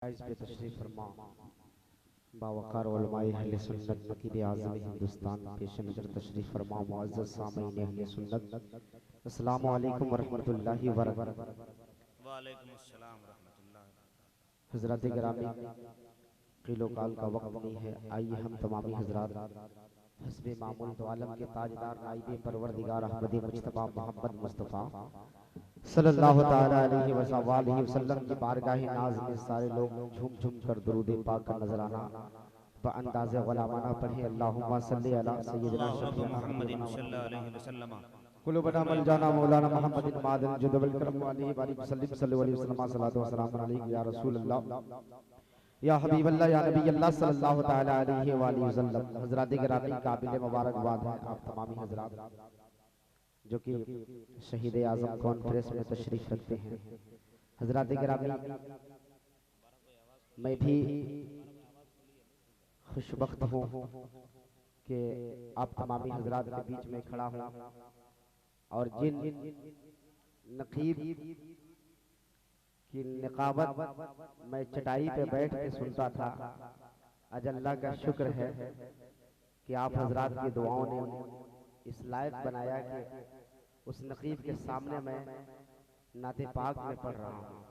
फैज़ पे तशरीफ़ फरमा बावकार उलमाए अहले सुन्नत नकीब आज़म हिंदुस्तान पेश नज़र तशरीफ़ फरमा मुअज़्ज़ज़ सामीन अहले सुन्नत अस्सलामु अलैकुम व रहमतुल्लाहि व बरकातहू। वालेकुम अस्सलाम रहमतुल्लाह। हज़रात गिरामी क़ीलो काल का वक्त नहीं है, आइए हम तमामी हज़रात हस्बे मामूल दो आलम के ताजदार नाइबे परवरदिगार अहमद मुज्तबा मोहम्मद मुस्तफ़ा सल्लल्लाहु ताला अलैहि वसल्लम की बारगाह नाज़ में सारे लोग झूम झूम कर दुरूद पाक का नजराना बअंदाज़े ग़ुलामाना पढ़े। अल्लाहुम्मा सल्ली अला सय्यिदिना मुहम्मदिन सल्लल्लाहु अलैहि वसल्लम। कुलुबना मलजाना मौलाना मुहम्मदिन मादन जुदबल करम अलैहि बारिक सल्लम सल्लल्लाहु अलैहि वसल्लम सलातो व सलाम अलैहि या रसूल अल्लाह या हबीब अल्लाह या नबी अल्लाह सल्लल्लाहु ताला अलैहि वसल्लम। हज़रात गिरामी काबिल मुबारकबाद है आप तमामी हज़रात जो कि शहीद आज़म कॉन्फ्रेंस में तशरीफ़ रखते हैं। हज़रात गिरामी मैं भी खुशबख्त हूँ कि आप तमामी हज़रात के बीच में खड़ा हूँ और जिन नकीब की निकाबत मैं चटाई पे बैठ के सुनता था, आज अल्लाह का शुक्र है कि आप हज़रात की दुआओं ने इस लायक बनाया कि उस नकीब के सामने मैं नाते पाक में पढ़ रहा हूँ।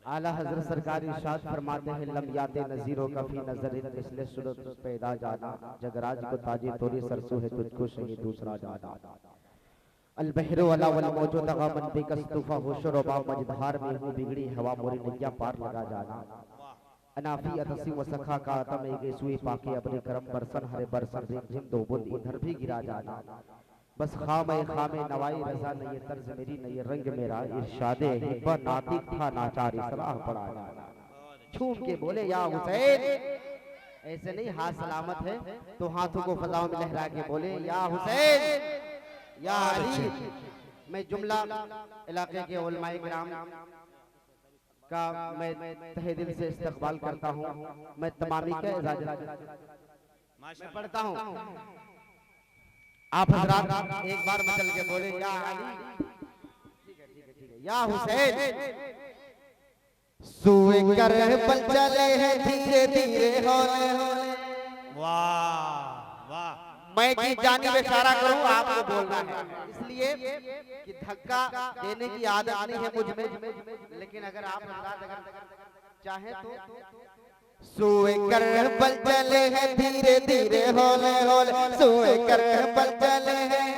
आला हज़रत सरकार इरशाद फरमाते हैं लम्याते नज़ीरों का फी नज़र इसलिए सूरत पैदा जाना जगराज को ताजे तोरी सरसू है तुझको शहीद दूसरा जाना अल बहरो अला वल मौजो तगा मन बेकस्तूफा होशरोबा मजधार में हूँ बिगड़ी हवा मोरी नैया पार लगा जाना अनाफी अतसी व सखा का आतम एक सुई पाके अपने करम बरसन हरे बरसन रिम दो बुंद इधर भी गिरा जाना बस खामे नवाई रजा न ये तर्ज मेरी न ये रंग मेरा इरशादे हिब्बा नातिक था नाचार सलाह पड़ा जाना। झूम के बोले या हुसैन, ऐसे नहीं हाथ सलामत है तो हाथों को फजाओं में लहरा के बोले या हुसैन या अली। मैं जुमला इलाके के उलमाए किराम का मैं तहे दिल से इस्तकबाल करता हूँ। मैं तमामी का इजाजत मैं पढ़ता हूँ। आप हज़रात एक बार मचल के बोले या अली, या हुसैन। सुए कर बल चले हैं धीरे धीरे हौले हौले। वाह वाह। मैं की जानिब इशारा करूं आपको बोलना है, इसलिए कि धक्का देने की आदत नहीं है मुझ में, लेकिन अगर आप अगर चाहे तो सोए कर बल चले हैं धीरे धीरे हौले हौले सोए कर बल चले हैं।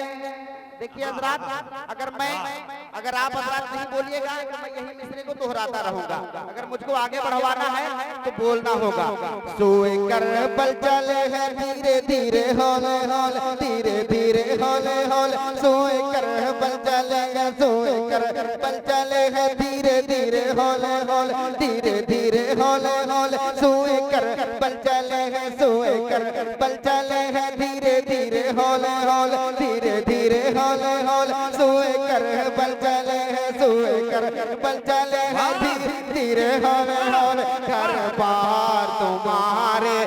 देखिए हज़रात, अगर आप हज़रात नहीं बोलिएगा तो मैं यही मिसरे को दोहराता रहूंगा। अगर मुझको आगे बढ़वाना है तो बोलना होगा। सोए कर बल चले हैं धीरे धीरे हौले हौले धीरे धीरे हौले हौले सोए कर बल चले हैं सोए कर बल चले हैं धीरे धीरे हौले हौले धीरे धीरे हौले हौले सोए कर बल चले हैं सोए कर बल चले हैं धीरे धीरे हौले हौले धीरे धीरे हौले हौले सोए कर बल चले हैं सोए कर बल चले हैं धीरे धीरे हौले हौले घर बार तुम्हारे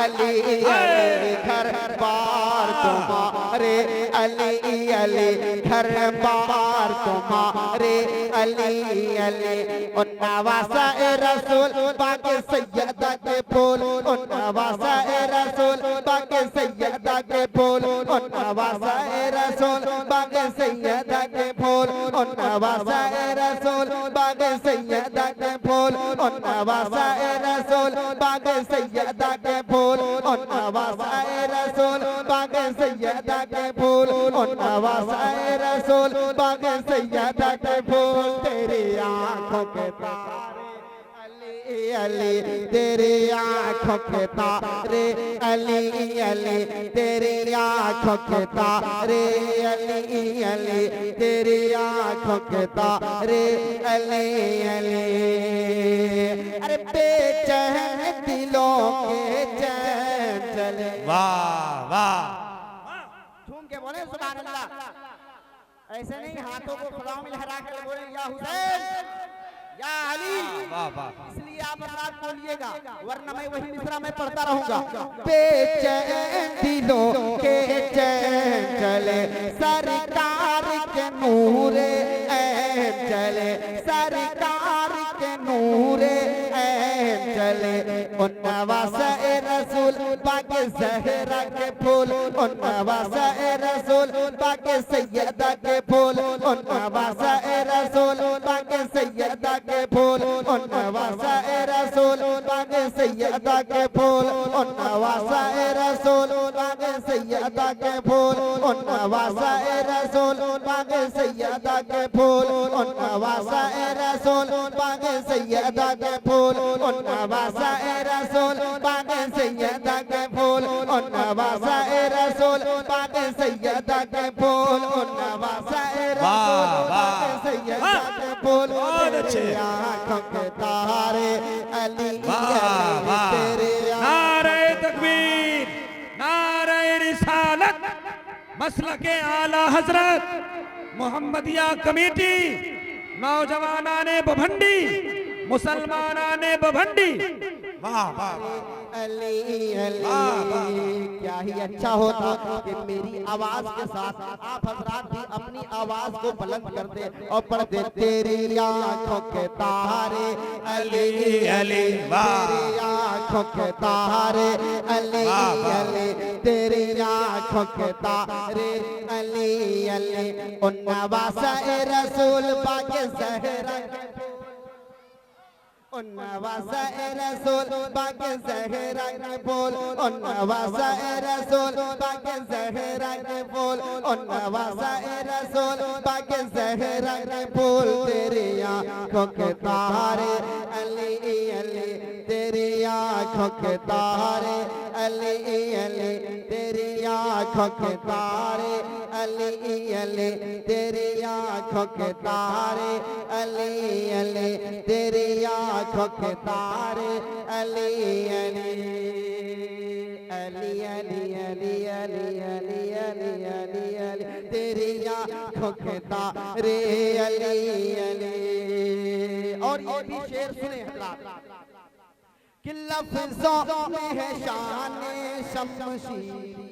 अली अली घर बार तुम्हारे अली अली घर बार तुम्हारे अली अली नवासा रसूल बाके सैयदा के फूल नवासा रसूल बाके सैयदा के फूल नवासा रसूल बाके सैयदा के फूल नवासा रसूल बाके सैयदा के फूल नवासा रसूल बाके सैयदा के फूल नवासा रसूल बाके सैयदा के फूल नवासा रसूल बाके सैयदा के फूल। तेरी आंखों के तारे अली अली तेरी आंखों के तारे अली अली तेरी आंखों के तारे अली अली तेरी आंखों के तारे अली अली। अरे बेचैन दिलों के चैन चले। वाह वाह। झूम के बोले सुभान अल्लाह। ऐसे नहीं हाथों को खुदाओं में लहरा कर बोले या हुसैन या अली। वाह वाह। इसलिए आप रात बोलिएगा, वरना मैं वही मिसरा में पढ़ता रहूंगा। बेचैन दिलों के चैन चले सरकार के नूरे ऐब चले सरकार के नूरे उन नवाज़े रसूल पाक ज़हरा के फूल, उन नवाज़े रसूल पाक सैयदा के फूल, उन नवाज़े रसूल पाक सैयदा के फूल, उन नवाज़े रसूल पाक सैयदा के फूल, उन नवाज़े रसूल पाक सैयदा के फूल, उन नवाज़े रसूल पाक सैयदा के फूल, उन नवाज़े रसूल पाक सैयदा के फूल, उन नवाज़े रसूल पाक सैयदा के फूल, उन नवाज़े रसूल पाक सैयदा के फूल, उन नवाज़े रसूल पाक सैयदा के फूल, तेरे आँखों के तारे अली तेरे नारे तकबीर, नारे रिसालत, मसलके आला हजरत मोहम्मदिया कमेटी, नौजवानाने बभंडी, मुसलमानाने बभंडी। वाह वाह अली अली क्या ही अच्छा होता कि मेरी आवाज के साथ आप हजरात भी अपनी आवाज को बुलंद कर दे और पढ़ दे तेरी आंखों के तारे अली अली, तेरी आंखों के तारे अली अली, तेरी आंखों के तारे अली अली, उन नवाज़े रसूल पाक ज़हरा, उन नवाज़े रसूल पाक ज़हरा के फूल, उन नवाज़े रसूल पाक ज़हरा के फूल, उन नवाज़े रसूल पाक ज़हरा के फूल, तेरी आँखों के तारे अली अली, तेरी आँखों के तारे अली अली, तेरी आँखों के तारे अली अली, तेरी आँखों के तारे अली अली, तेरी आँखों के तारे अली अली अली अली अली अली अली अली अली अली, तेरी आँखों के तारे अली अली। और ये भी शेर सुने हजरात कि लफ्ज़ों में है शाने शमशीर,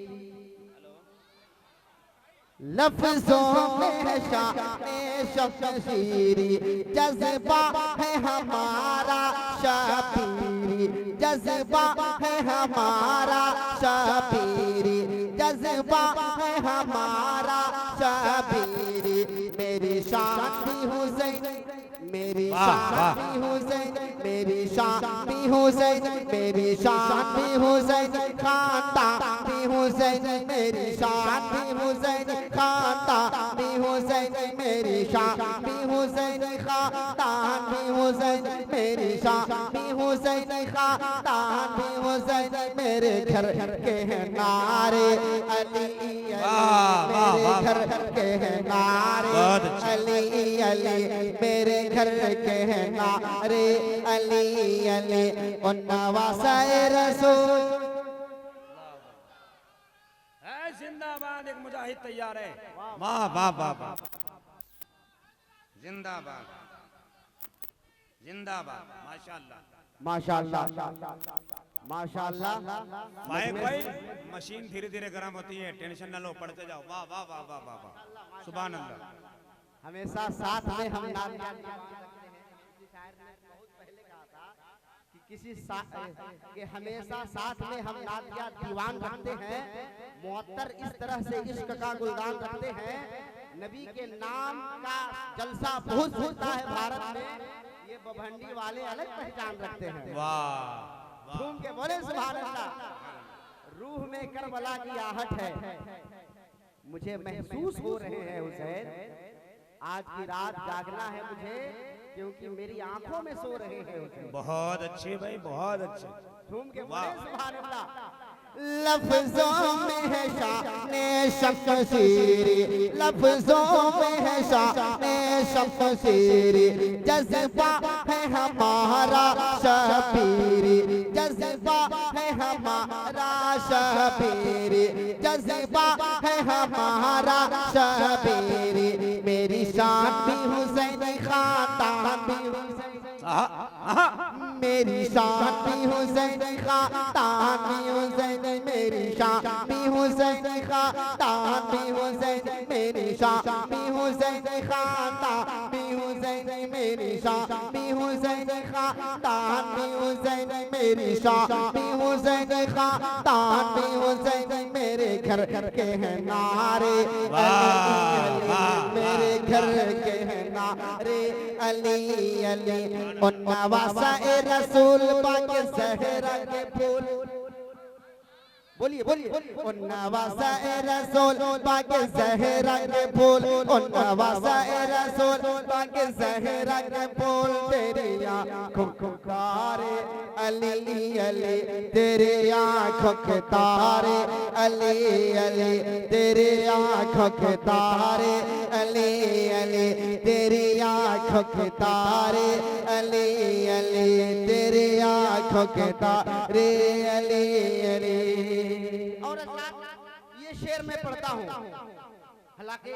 लफ्ज़ों में है शाने शमशीरी, जज्बा है हमारा शबीरी, जज्बा है हमारा शबीरी, जज्बा है हमारा शबीरी, मेरी शान भी हुसैन, मेरी शान भी हुसैन, मेरी शान भी हुसैन, मेरी शान भी हुसैन, खानदान भी हुसैन, मेरी शान भी हुसैन, खानदान भी हुसैन, मेरी शान भी हुसैन, खानदान भी हुसैन, मेरी शान भी हुसैन, खानदान भी हुसैन, मेरे घर के हैं नारे अली अली, मेरे घर के हैं नारे अली अली, मेरे घर के हैं नारे अली अली, उन नवाज़े रसूल। जिंदाबाद, एक मुजाहिद तैयार है। वाह वाह वाह वाह, जिंदाबाद जिंदाबाद, माशाअल्लाह माशाअल्लाह माशाअल्लाह। भाई भाई मशीन धीरे धीरे गर्म होती है, टेंशन न लो, पढ़ते जाओ। वाह वाह वाह वाह वाह वाह, सुभान अल्लाह। हमेशा साथ में हम कि हमेशा साथ में हम नातिया दीवान रखते हैं, मुअत्तर इस तरह से इश्क का गुलदान रखते हैं, नबी के नाम का जलसा बहुत होता है भारत में, ये बभंडी वाले अलग पहचान रखते हैं। वाह, झूम के बोले सुभान अल्लाह। रूह में करबला की आहट है, मुझे महसूस हो रहे हैं हुसैन, आज की रात जागना है मुझे, क्योंकि मेरी आंखों में सो रहे हैं हुसैन। बहुत अच्छे भाई, बहुत अच्छे। झूम के बोले सुभान अल्लाह। लफ्ज़ों में है शाने शमशीरी, लफ्ज़ों में है शाने शमशीरी, जज्बा है हमारा शबीरी, जज्बा है हमारा शबीरी, जज्बा है हमारा शबीरी, मेरी शान भी हुसैन, खानदान भी हुसैन, मेरी शान भी हुसैन, खानदान भी हुसैन, मेरी शान भी हुसैन, खानदान भी हुसैन, मेरी शान भी हुसैन, खानदान भी हुसैन, मेरी शामी हुसैन खानदान में हुसैन मेरी शामी हुसैन खानदान में हुसैन मेरे घर के हैं नारे मेरे घर के हैं नारे अली अली उन नवासा रसूल पाक ज़हरा के फूल बोलिए बोलिए उन नवासा रसूल पाक ज़हरा के फूल उन नवासा रसूल पाक ज़हरा के फूल तेरी आँखों के तारे अली अली तेरी आँखों के तारे अली अली तेरी आँखों के तारे अली अली तेरी आँखों के तारे अली अली तेरी आँखों के तारे अली अली। और ये शेर मैं पढ़ता हूँ, हालांकि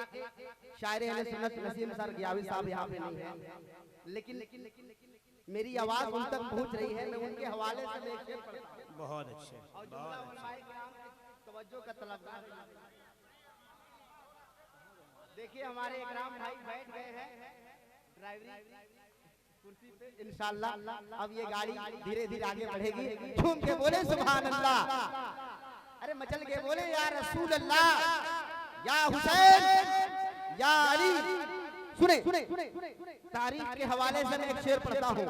शायर अहले सुन्नत नसीम सर गियावी साहब यहाँ पे नहीं है, लेकिन मेरी आवाज उन तक पहुँच रही है, मैं उनके हवाले से मैं एक शेर पढ़ता हूँ। बहुत अच्छे, और तवज्जो का तलबगार देखिए हमारे इकराम भाई बैठ गए हैं ड्राइवरी कुर्सी पे, इंशाअल्लाह अब ये गाड़ी धीरे धीरे आगे बढ़ेगी। झूम के बोले सुभान अल्लाह, अरे मचल के बोले या रसूल अल्लाह या हुसैन या अली। सुने तारीख के हवाले से मैं एक शेर पढ़ता हूँ,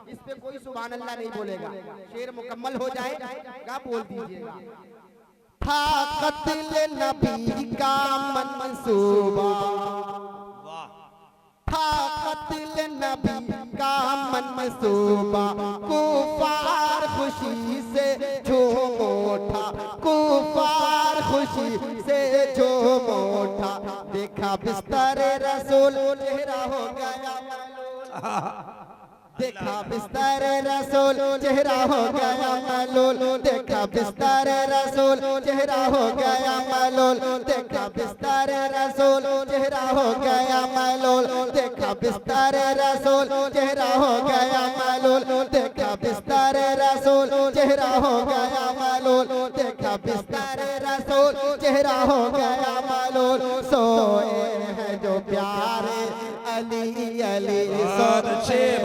इस पे कोई सुभान अल्लाह नहीं बोलेगा, शेर मुकम्मल हो जाएगा बोल दीजिएगा। था कत्ल नबी का मंसूबा, था कत्ल नबी का मंसूबा, कुफार खुशी से झूम उठा, कुफार खुशी से झूम उठा, देखा बिस्तर रसूल चेहरा हो गया देखा बिस्तर रसूल चेहरा हो गया मलूल, देखा बिस्तर रसूल चेहरा हो गया मलूल, देखा बिस्तर रसूल चेहरा हो गया मलूल, देखा बिस्तर रसूल चेहरा हो गया मलूल, देखा बिस्तर रसूल चेहरा हो गया मलूल, देखा बिस्तर रसूल चेहरा हो गया मलूल। सोए हैं जो प्यारे अली अली सोए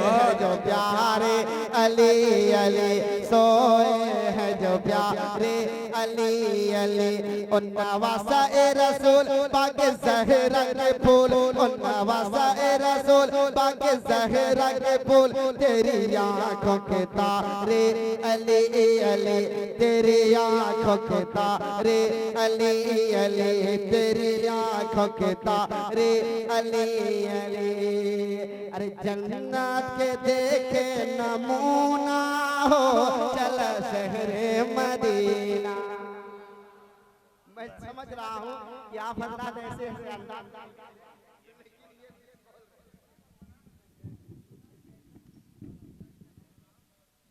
हैं जो प्यारे अली अली सोए हैं जो प्यारे अली अली उन नवासा रसूल पाक ज़हरा के फूल उन नवासा रसूल पाक ज़हरा के फूल तेरी आँखों के तारे अली अली तेरी आँखों के तारे अली अली तेरी आँखों के तारे अली अली। अरे जन्नत के देखे नमूना हो चला शहरे मदीना। मैं समझ रहा हूँ कि आप हजरात ऐसे अंदाज